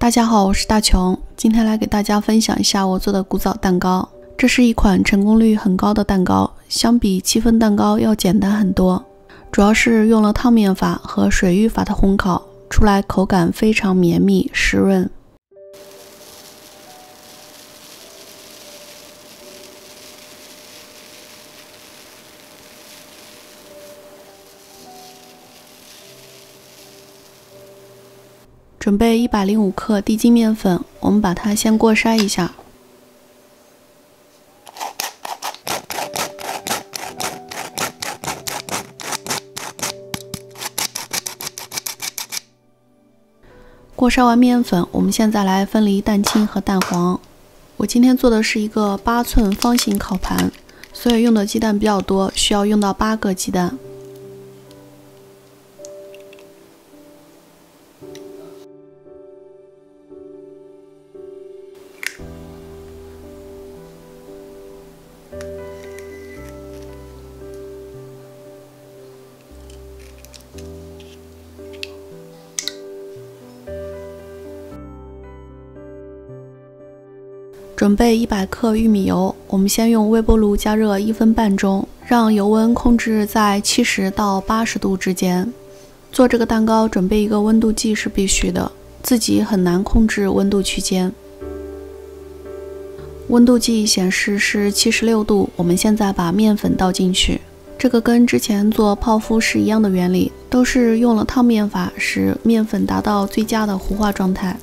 大家好，我是大琼，今天来给大家分享一下我做的古枣蛋糕。这是一款成功率很高的蛋糕，相比戚风蛋糕要简单很多，主要是用了烫面法和水浴法的烘烤，出来口感非常绵密湿润。准备105克低筋面粉，我们把它先过筛一下。过筛完面粉，我们现在来分离蛋清和蛋黄。我今天做的是一个8寸方形烤盘，所以用的鸡蛋比较多，需要用到8个鸡蛋。准备100克玉米油，我们先用微波炉加热1分半钟，让油温控制在70到80度之间。做这个蛋糕准备一个温度计是必须的，自己很难控制温度区间。温度计显示是76度，我们现在把面粉倒进去。这个跟之前做泡芙是一样的原理，都是用了烫面法，使面粉达到最佳的糊化状态。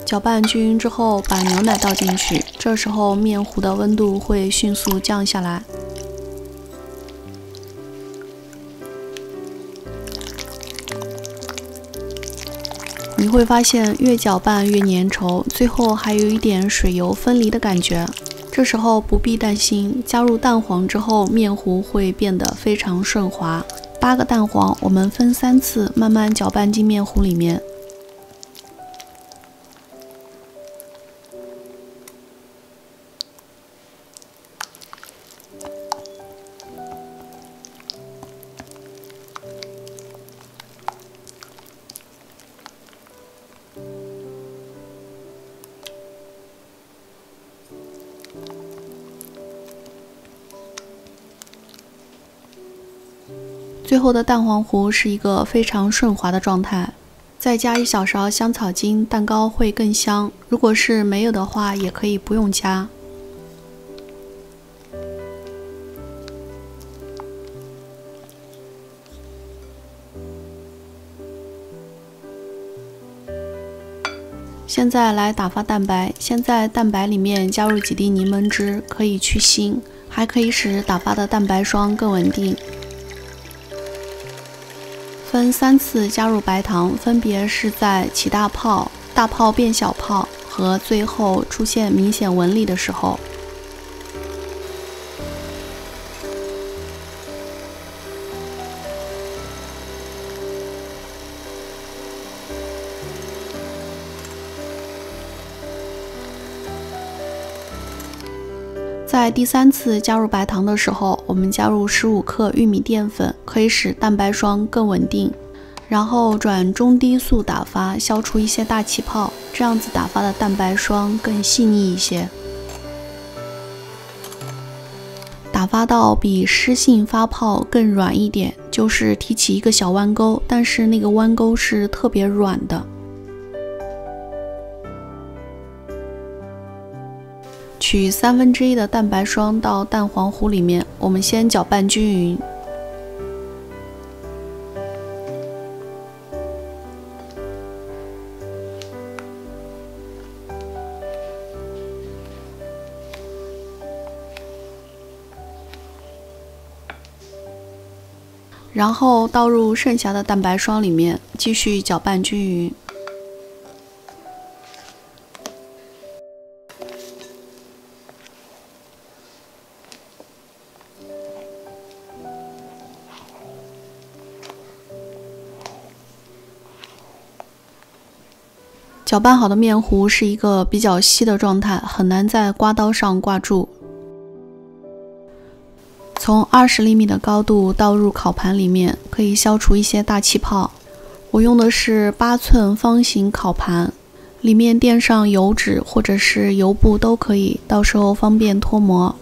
搅拌均匀之后，把牛奶倒进去，这时候面糊的温度会迅速降下来。你会发现越搅拌越粘稠，最后还有一点水油分离的感觉。这时候不必担心，加入蛋黄之后，面糊会变得非常顺滑。8个蛋黄，我们分3次慢慢搅拌进面糊里面。最后的蛋黄糊是一个非常顺滑的状态，再加1小勺香草精，蛋糕会更香。如果是没有的话，也可以不用加。现在来打发蛋白，先在蛋白里面加入几滴柠檬汁，可以去腥，还可以使打发的蛋白霜更稳定。分3次加入白糖，分别是在起大泡、大泡变小泡和最后出现明显纹理的时候。在第3次加入白糖的时候，我们加入15克玉米淀粉，可以使蛋白霜更稳定。然后转中低速打发，消除一些大气泡，这样子打发的蛋白霜更细腻一些。打发到比湿性发泡更软一点，就是提起一个小弯钩，但是那个弯钩是特别软的。取1/3的蛋白霜到蛋黄糊里面，我们先搅拌均匀。然后倒入剩下的蛋白霜里面，继续搅拌均匀。搅拌好的面糊是一个比较稀的状态，很难在刮刀上挂住。从20厘米的高度倒入烤盘里面，可以消除一些大气泡。我用的是8寸方形烤盘，里面垫上油纸或者是油布都可以，到时候方便脱模。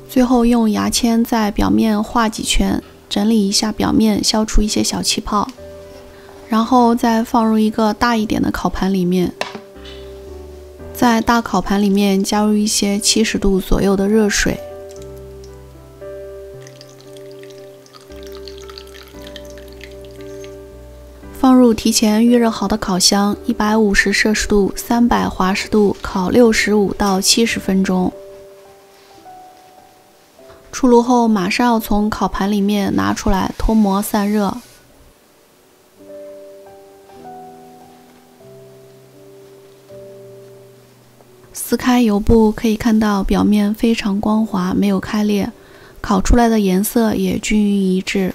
最后用牙签在表面画几圈，整理一下表面，消除一些小气泡，然后再放入一个大一点的烤盘里面。在大烤盘里面加入一些70度左右的热水，放入提前预热好的烤箱，150摄氏度、300华氏度烤65到70分钟。出炉后马上要从烤盘里面拿出来脱模散热。撕开油布可以看到表面非常光滑，没有开裂，烤出来的颜色也均匀一致。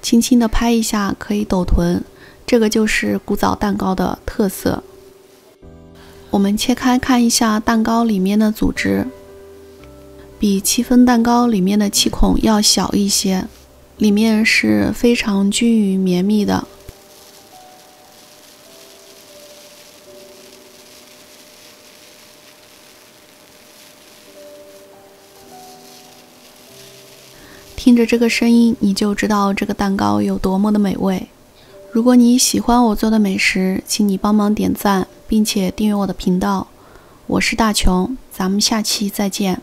轻轻地拍一下可以抖臀，这个就是古早蛋糕的特色。我们切开看一下蛋糕里面的组织，比戚风蛋糕里面的气孔要小一些，里面是非常均匀绵密的。听着这个声音，你就知道这个蛋糕有多么的美味。如果你喜欢我做的美食，请你帮忙点赞，并且订阅我的频道。我是大琼，咱们下期再见。